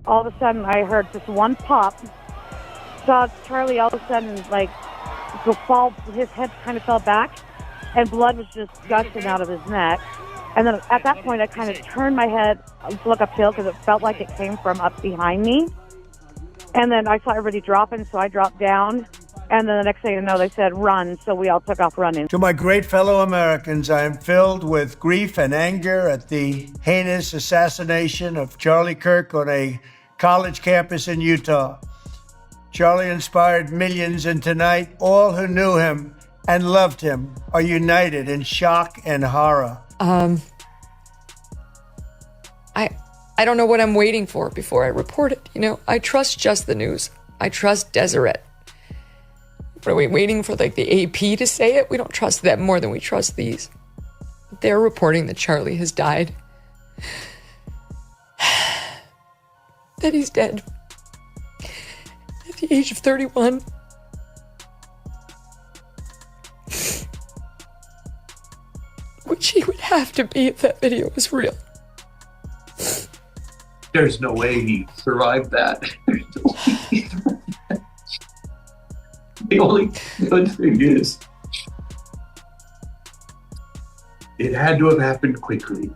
all of a sudden I heard just one pop. Saw Charlie all of a sudden like go fall. His head kind of fell back, and blood was just gushing out of his neck. And then at that point, I kind of turned my head to look uphill because it felt like it came from up behind me. And then I saw everybody dropping, so I dropped down. And then the next thing you know, they said, run. So we all took off running. To my great fellow Americans, I am filled with grief and anger at the heinous assassination of Charlie Kirk on a college campus in Utah. Charlie inspired millions, and tonight, all who knew him and loved him are united in shock and horror. I don't know what I'm waiting for before I report it. You know, I trust Just the News. I trust Deseret. Are we waiting for like the AP to say it? We don't trust them more than we trust these. They're reporting that Charlie has died. That he's dead. At the age of 31. Which he would have to be if that video was real. There's no way he survived that. The only good thing is, it had to have happened quickly.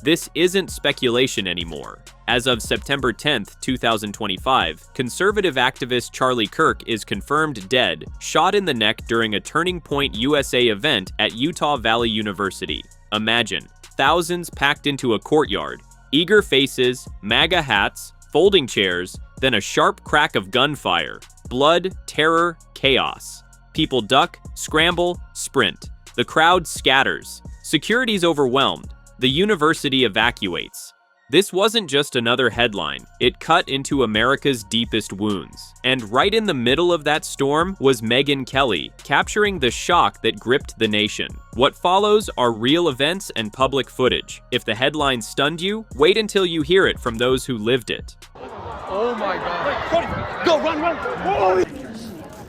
This isn't speculation anymore. As of September 10th, 2025, conservative activist Charlie Kirk is confirmed dead, shot in the neck during a Turning Point USA event at Utah Valley University. Imagine, thousands packed into a courtyard, eager faces, MAGA hats, folding chairs, then a sharp crack of gunfire. Blood, terror, chaos. People duck, scramble, sprint. The crowd scatters. Security's overwhelmed. The university evacuates. This wasn't just another headline. It cut into America's deepest wounds. And right in the middle of that storm was Megyn Kelly, capturing the shock that gripped the nation. What follows are real events and public footage. If the headline stunned you, wait until you hear it from those who lived it. Oh my God. Cody, go, run, run. Oh.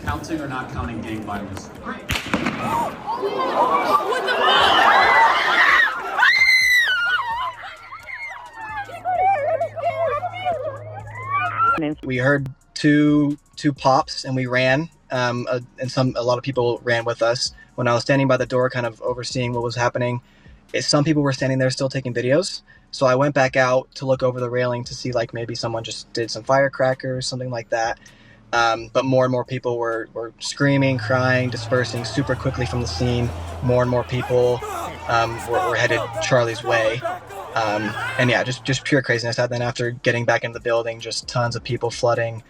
Counting or not counting gang violence? What the fuck? We heard two pops and we ran, and a lot of people ran with us. When I was standing by the door, kind of overseeing what was happening, some people were standing there still taking videos. So I went back out to look over the railing to see like maybe someone just did some firecrackers, something like that. But more and more people were screaming, crying, dispersing super quickly from the scene. More and more people were headed Charlie's way. And yeah, just pure craziness. And then after getting back into the building, just tons of people flooding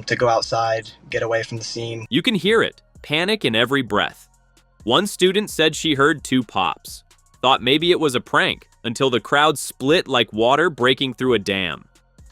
to go outside, get away from the scene. You can hear it, panic in every breath. One student said she heard two pops. Thought maybe it was a prank, until the crowd split like water breaking through a dam.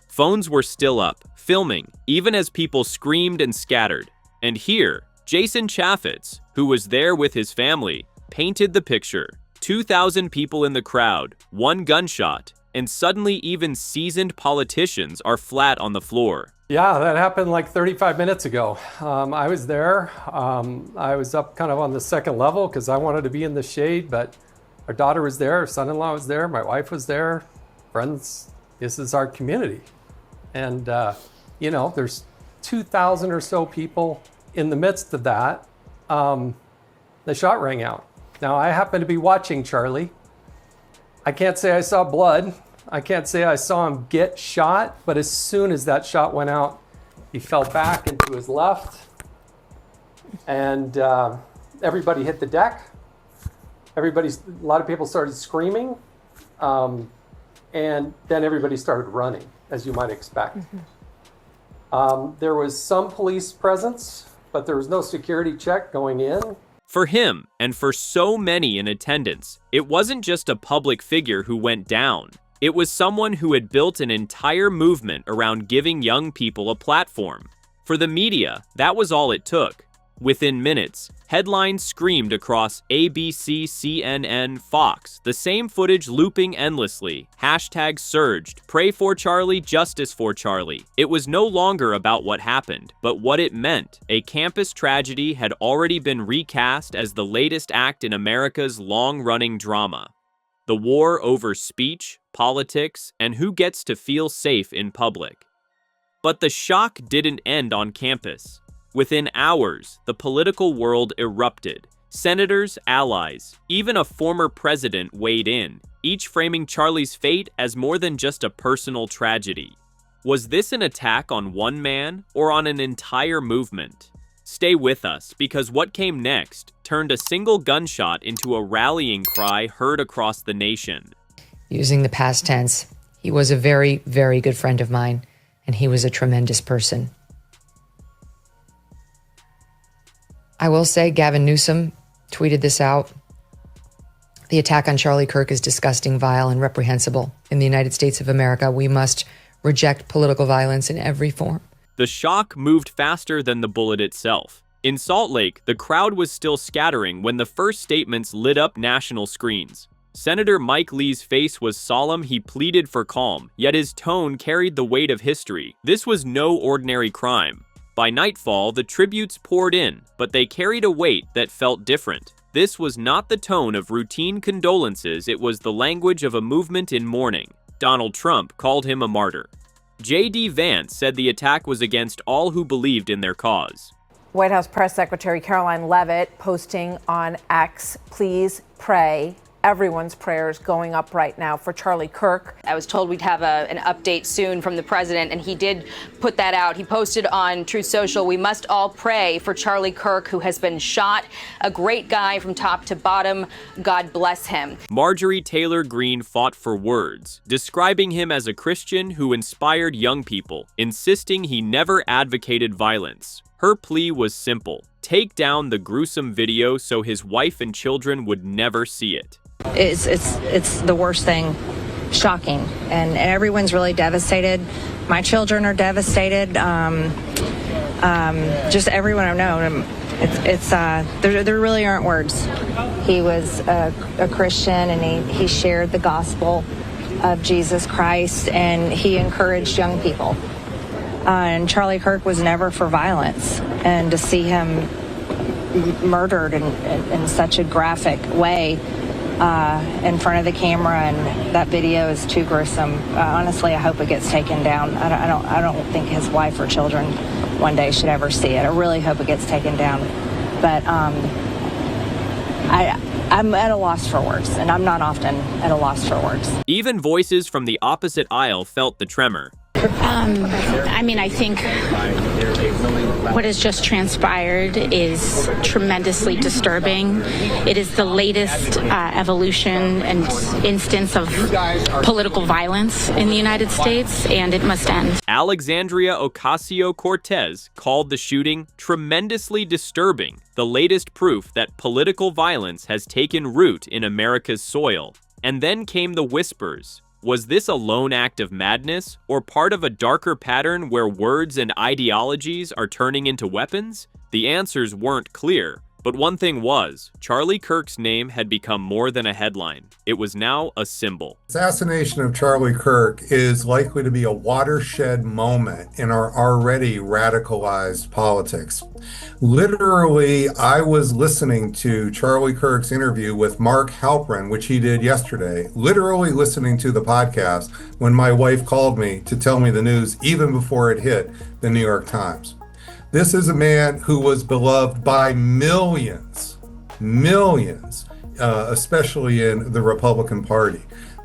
Phones were still up, filming, even as people screamed and scattered. And here, Jason Chaffetz, who was there with his family, painted the picture. 2,000 people in the crowd, one gunshot, and suddenly even seasoned politicians are flat on the floor. Yeah, that happened like 35 minutes ago. I was there. I was up kind of on the second level because I wanted to be in the shade, but our daughter was there, our son-in-law was there, my wife was there, friends. This is our community. And, there's 2,000 or so people in the midst of that. The shot rang out. Now, I happen to be watching Charlie. I can't say I saw blood. I can't say I saw him get shot, but as soon as that shot went out, he fell back into his left, and everybody hit the deck. A lot of people started screaming, and then everybody started running, as you might expect. There was some police presence, but there was no security check going in. For him, and for so many in attendance, it wasn't just a public figure who went down. It was someone who had built an entire movement around giving young people a platform. For the media, that was all it took. Within minutes, headlines screamed across ABC, CNN, Fox, the same footage looping endlessly. Hashtag surged, pray for Charlie, justice for Charlie. It was no longer about what happened, but what it meant. A campus tragedy had already been recast as the latest act in America's long-running drama. The war over speech, politics, and who gets to feel safe in public. But the shock didn't end on campus. Within hours, the political world erupted. Senators, allies, even a former president weighed in, each framing Charlie's fate as more than just a personal tragedy. Was this an attack on one man or on an entire movement? Stay with us, because what came next turned a single gunshot into a rallying cry heard across the nation. Using the past tense, he was a very, very good friend of mine, and he was a tremendous person. I will say Gavin Newsom tweeted this out. The attack on Charlie Kirk is disgusting, vile, and reprehensible. In the United States of America, we must reject political violence in every form. The shock moved faster than the bullet itself. In Salt Lake, the crowd was still scattering when the first statements lit up national screens. Senator Mike Lee's face was solemn. He pleaded for calm, yet his tone carried the weight of history. This was no ordinary crime. By nightfall, the tributes poured in, but they carried a weight that felt different. This was not the tone of routine condolences, it was the language of a movement in mourning. Donald Trump called him a martyr. J.D. Vance said the attack was against all who believed in their cause. White House Press Secretary Caroline Leavitt posting on X, please pray. Everyone's prayers going up right now for Charlie Kirk. I was told we'd have an update soon from the president, and he did put that out. He posted on Truth Social, we must all pray for Charlie Kirk, who has been shot. A great guy from top to bottom. God bless him. Marjorie Taylor Greene fought for words, describing him as a Christian who inspired young people, insisting he never advocated violence. Her plea was simple: take down the gruesome video so his wife and children would never see it. It's the worst thing, shocking, and everyone's really devastated. My children are devastated. Just everyone I know. There really aren't words. He was a Christian, and he shared the gospel of Jesus Christ, and he encouraged young people. And Charlie Kirk was never for violence, and to see him murdered in such a graphic way in front of the camera, and that video is too gruesome. Honestly, I hope it gets taken down. I don't think his wife or children one day should ever see it. I really hope it gets taken down. But I'm at a loss for words, and I'm not often at a loss for words. Even voices from the opposite aisle felt the tremor. I think what has just transpired is tremendously disturbing. It is the latest evolution and instance of political violence in the United States, and it must end. Alexandria Ocasio-Cortez called the shooting tremendously disturbing, the latest proof that political violence has taken root in America's soil. And then came the whispers. Was this a lone act of madness, or part of a darker pattern where words and ideologies are turning into weapons? The answers weren't clear, but one thing was, Charlie Kirk's name had become more than a headline. It was now a symbol. Assassination of Charlie Kirk is likely to be a watershed moment in our already radicalized politics. Literally, I was listening to Charlie Kirk's interview with Mark Halperin, which he did yesterday, literally listening to the podcast when my wife called me to tell me the news even before it hit the New York Times. This is a man who was beloved by millions, especially in the Republican Party,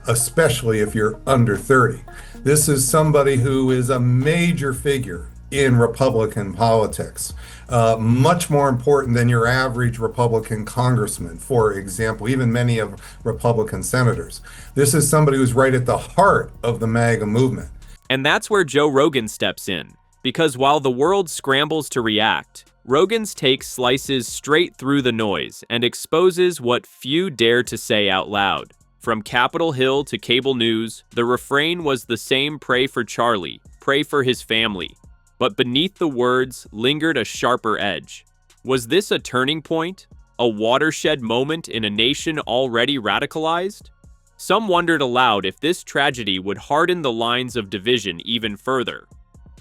especially if you're under 30. This is somebody who is a major figure in Republican politics, much more important than your average Republican congressman, for example, even many of Republican senators. This is somebody who's right at the heart of the MAGA movement. And that's where Joe Rogan steps in. Because while the world scrambles to react, Rogan's take slices straight through the noise and exposes what few dare to say out loud. From Capitol Hill to cable news, the refrain was the same: pray for Charlie, pray for his family. But beneath the words lingered a sharper edge. Was this a turning point? A watershed moment in a nation already radicalized? Some wondered aloud if this tragedy would harden the lines of division even further.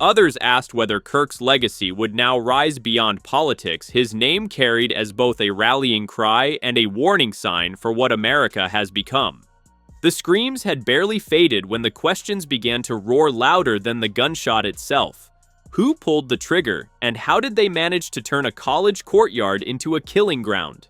Others asked whether Kirk's legacy would now rise beyond politics, his name carried as both a rallying cry and a warning sign for what America has become. The screams had barely faded when the questions began to roar louder than the gunshot itself. Who pulled the trigger, and how did they manage to turn a college courtyard into a killing ground?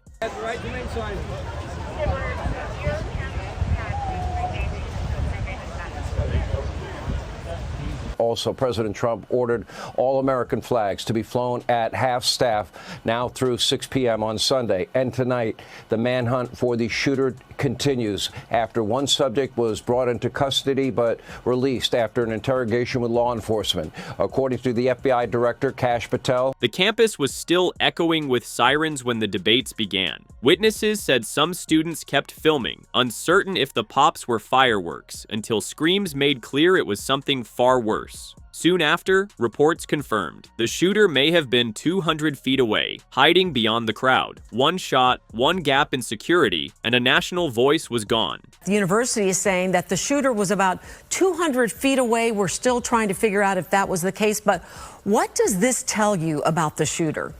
Also, President Trump ordered all American flags to be flown at half-staff now through 6 p.m. on Sunday. And tonight, the manhunt for the shooter continues after one subject was brought into custody but released after an interrogation with law enforcement. According to the FBI director, Kash Patel, the campus was still echoing with sirens when the debates began. Witnesses said some students kept filming, uncertain if the pops were fireworks, until screams made clear it was something far worse. Soon after, reports confirmed the shooter may have been 200 feet away, hiding beyond the crowd. One shot, one gap in security, and a national voice was gone. The university is saying that the shooter was about 200 feet away. We're still trying to figure out if that was the case. But what does this tell you about the shooter?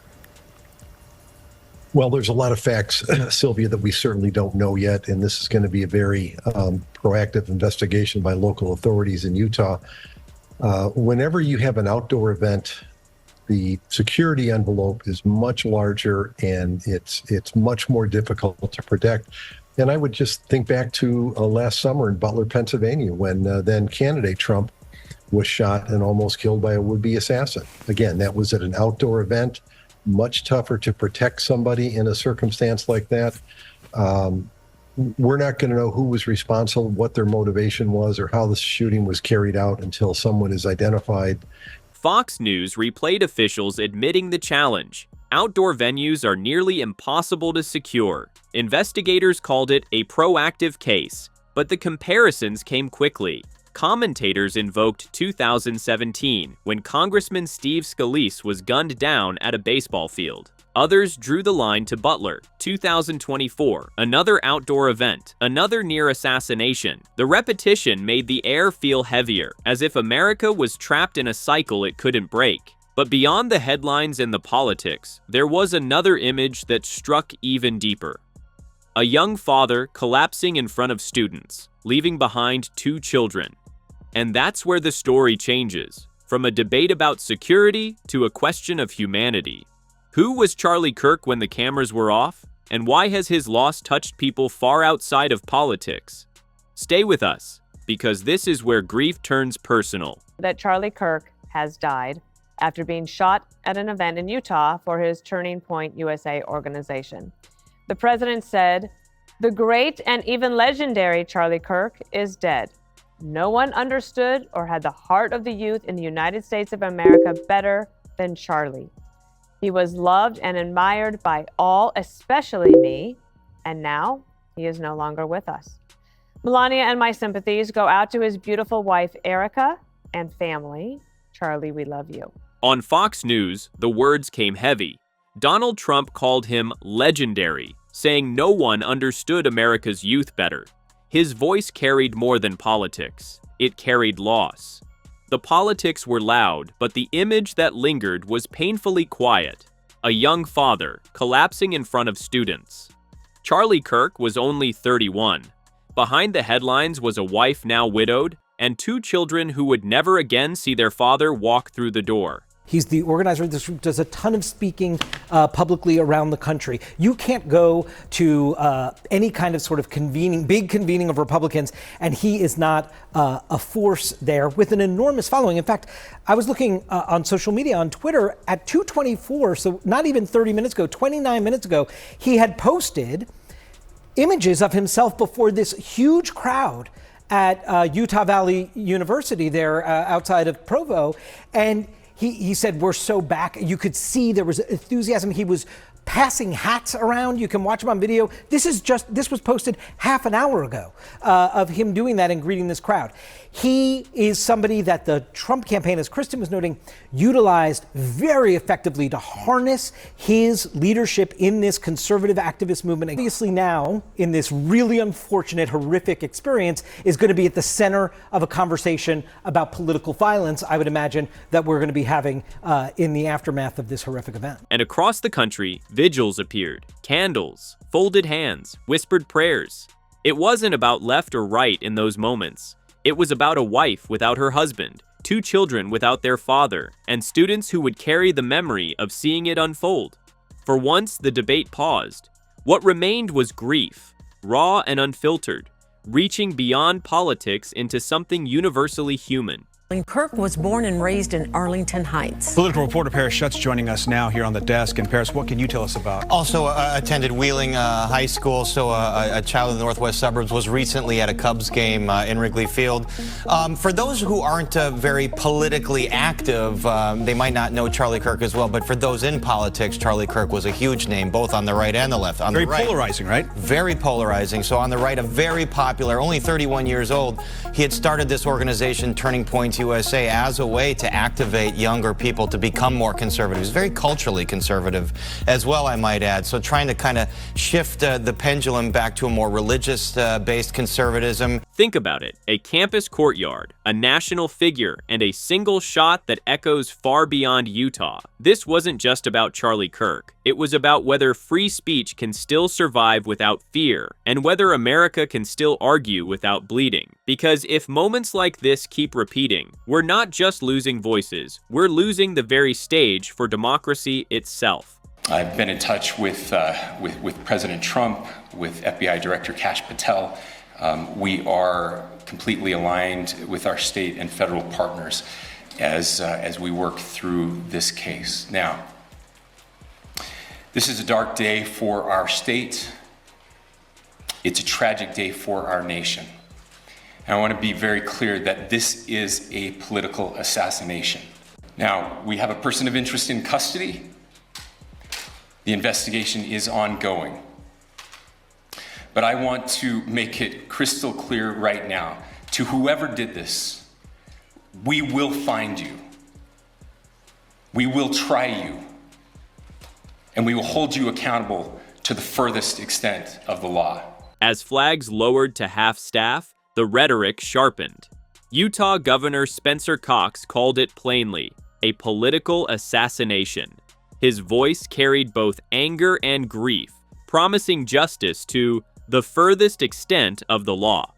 Well, there's a lot of facts, Sylvia, that we certainly don't know yet. And this is going to be a very proactive investigation by local authorities in Utah. Whenever you have an outdoor event, the security envelope is much larger and it's much more difficult to protect. And I would just think back to last summer in Butler, Pennsylvania, when then candidate Trump was shot and almost killed by a would-be assassin. Again, that was at an outdoor event, much tougher to protect somebody in a circumstance like that. We're not going to know who was responsible, what their motivation was, or how the shooting was carried out until someone is identified. Fox News replayed officials admitting the challenge. Outdoor venues are nearly impossible to secure. Investigators called it a proactive case, but the comparisons came quickly. Commentators invoked 2017, when Congressman Steve Scalise was gunned down at a baseball field. Others drew the line to Butler, 2024, another outdoor event, another near assassination. The repetition made the air feel heavier, as if America was trapped in a cycle it couldn't break. But beyond the headlines and the politics, there was another image that struck even deeper. A young father collapsing in front of students, leaving behind 2 children. And that's where the story changes, from a debate about security to a question of humanity. Who was Charlie Kirk when the cameras were off? And why has his loss touched people far outside of politics? Stay with us, because this is where grief turns personal. That Charlie Kirk has died after being shot at an event in Utah for his Turning Point USA organization. The president said, "The great and even legendary Charlie Kirk is dead. No one understood or had the heart of the youth in the United States of America better than Charlie. He was loved and admired by all, especially me, and now he is no longer with us." Melania and my sympathies go out to his beautiful wife, Erica, and family. Charlie, we love you. On Fox News, the words came heavy. Donald Trump called him legendary, saying no one understood America's youth better. His voice carried more than politics. It carried loss. The politics were loud, but the image that lingered was painfully quiet. A young father collapsing in front of students. Charlie Kirk was only 31. Behind the headlines was a wife now widowed and 2 children who would never again see their father walk through the door. He's the organizer of this group, does a ton of speaking publicly around the country. You can't go to any kind of sort of big convening of Republicans, and he is not a force there with an enormous following. In fact, I was looking on social media, on Twitter, at 2:24, so not even 30 minutes ago, 29 minutes ago, he had posted images of himself before this huge crowd at Utah Valley University there outside of Provo, and he said, "We're so back." You could see there was enthusiasm. He was passing hats around. You can watch him on video. This was posted half an hour ago of him doing that and greeting this crowd. He is somebody that the Trump campaign, as Kristen was noting, utilized very effectively to harness his leadership in this conservative activist movement. Obviously now, in this really unfortunate, horrific experience, is going to be at the center of a conversation about political violence, I would imagine, that we're going to be having in the aftermath of this horrific event. And across the country, vigils appeared, candles, folded hands, whispered prayers. It wasn't about left or right in those moments. It was about a wife without her husband, 2 children without their father, and students who would carry the memory of seeing it unfold. For once, the debate paused. What remained was grief, raw and unfiltered, reaching beyond politics into something universally human. Kirk was born and raised in Arlington Heights. Political reporter Paris Schutz joining us now here on the desk. And Paris, what can you tell us about? Also attended Wheeling High School, so a child in the northwest suburbs was recently at a Cubs game in Wrigley Field. For those who aren't very politically active, they might not know Charlie Kirk as well, but for those in politics, Charlie Kirk was a huge name, both on the right and the left. On Very the right, polarizing, right? Very polarizing. So on the right, a very popular, only 31 years old, he had started this organization, Turning Point USA, as a way to activate younger people to become more conservative. He's very culturally conservative as well, I might add. So trying to kind of shift the pendulum back to a more religious-based conservatism. Think about it. A campus courtyard, a national figure, and a single shot that echoes far beyond Utah. This wasn't just about Charlie Kirk. It was about whether free speech can still survive without fear, and whether America can still argue without bleeding. Because if moments like this keep repeating, we're not just losing voices, we're losing the very stage for democracy itself. I've been in touch with President Trump, with FBI Director Kash Patel. We are completely aligned with our state and federal partners as we work through this case. Now, this is a dark day for our state. It's a tragic day for our nation. And I want to be very clear that this is a political assassination. Now, we have a person of interest in custody. The investigation is ongoing. But I want to make it crystal clear right now to whoever did this, we will find you. We will try you. And we will hold you accountable to the furthest extent of the law. As flags lowered to half-staff, the rhetoric sharpened. Utah Governor Spencer Cox called it plainly, a political assassination. His voice carried both anger and grief, promising justice to the furthest extent of the law.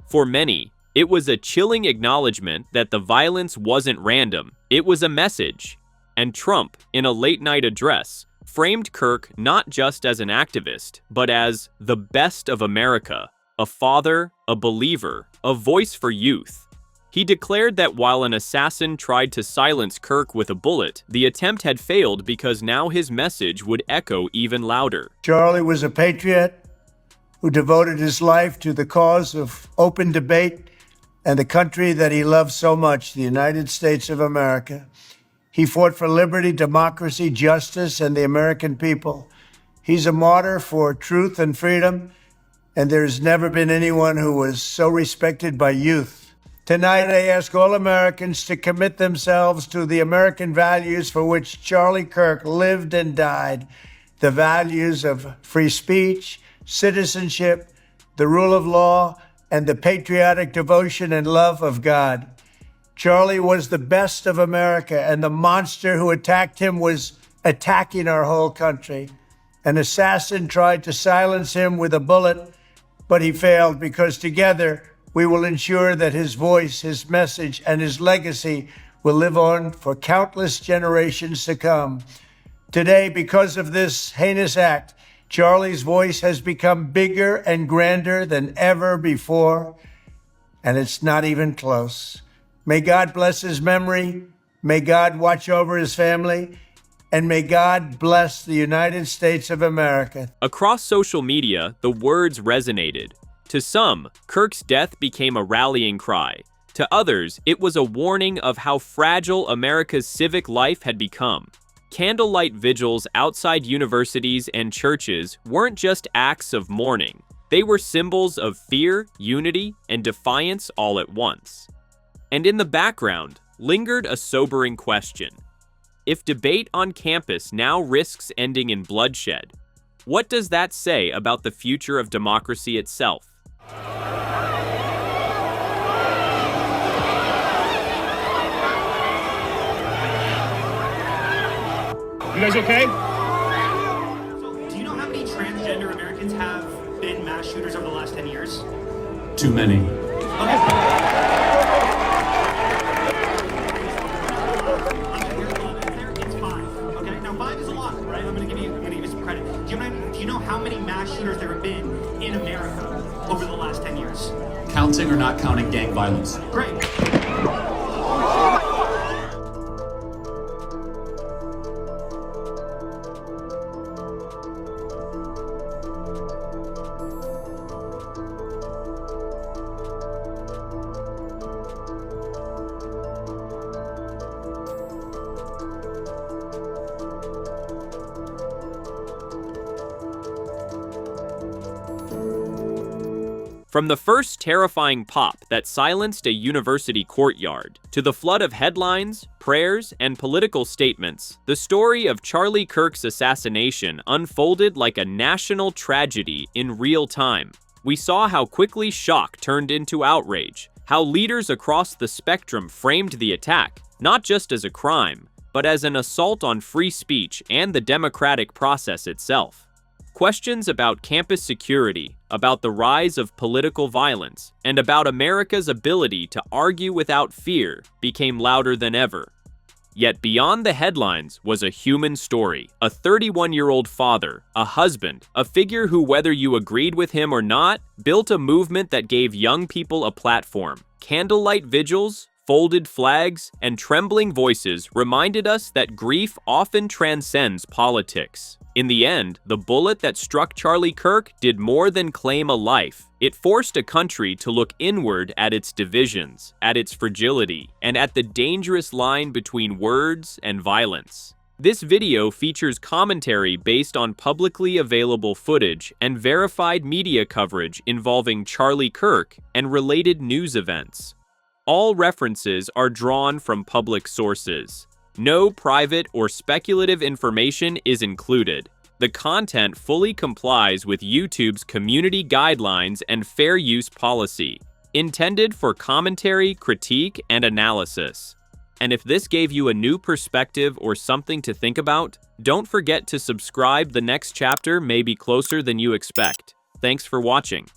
For many, it was a chilling acknowledgement that the violence wasn't random, it was a message. And Trump, in a late-night address, framed Kirk not just as an activist, but as the best of America, a father, a believer, a voice for youth. He declared that while an assassin tried to silence Kirk with a bullet, the attempt had failed because now his message would echo even louder. Charlie was a patriot who devoted his life to the cause of open debate and the country that he loved so much, the United States of America. He fought for liberty, democracy, justice, and the American people. He's a martyr for truth and freedom, and there's never been anyone who was so respected by youth. Tonight, I ask all Americans to commit themselves to the American values for which Charlie Kirk lived and died, the values of free speech, citizenship, the rule of law, and the patriotic devotion and love of God. Charlie was the best of America, and the monster who attacked him was attacking our whole country. An assassin tried to silence him with a bullet, but he failed because together we will ensure that his voice, his message, and his legacy will live on for countless generations to come. Today, because of this heinous act, Charlie's voice has become bigger and grander than ever before, and it's not even close. May God bless his memory, may God watch over his family, and may God bless the United States of America. Across social media, the words resonated. To some, Kirk's death became a rallying cry. To others, it was a warning of how fragile America's civic life had become. Candlelight vigils outside universities and churches weren't just acts of mourning. They were symbols of fear, unity, and defiance all at once. And in the background lingered a sobering question. If debate on campus now risks ending in bloodshed, what does that say about the future of democracy itself? You guys okay? Do you know how many transgender Americans have been mass shooters over the last 10 years? Too many. mass shooters there have been in America over the last 10 years? Counting or not counting gang violence? Great. From the first terrifying pop that silenced a university courtyard, to the flood of headlines, prayers, and political statements, the story of Charlie Kirk's assassination unfolded like a national tragedy in real time. We saw how quickly shock turned into outrage, how leaders across the spectrum framed the attack, not just as a crime, but as an assault on free speech and the democratic process itself. Questions about campus security, about the rise of political violence, and about America's ability to argue without fear became louder than ever. Yet beyond the headlines was a human story, a 31-year-old father, a husband, a figure who, whether you agreed with him or not, built a movement that gave young people a platform. Candlelight vigils, folded flags, and trembling voices reminded us that grief often transcends politics. In the end, the bullet that struck Charlie Kirk did more than claim a life. It forced a country to look inward at its divisions, at its fragility, and at the dangerous line between words and violence. This video features commentary based on publicly available footage and verified media coverage involving Charlie Kirk and related news events. All references are drawn from public sources. No private or speculative information is included. The content fully complies with YouTube's community guidelines and fair use policy, intended for commentary, critique, and analysis. And if this gave you a new perspective or something to think about, don't forget to subscribe. The next chapter may be closer than you expect. Thanks for watching.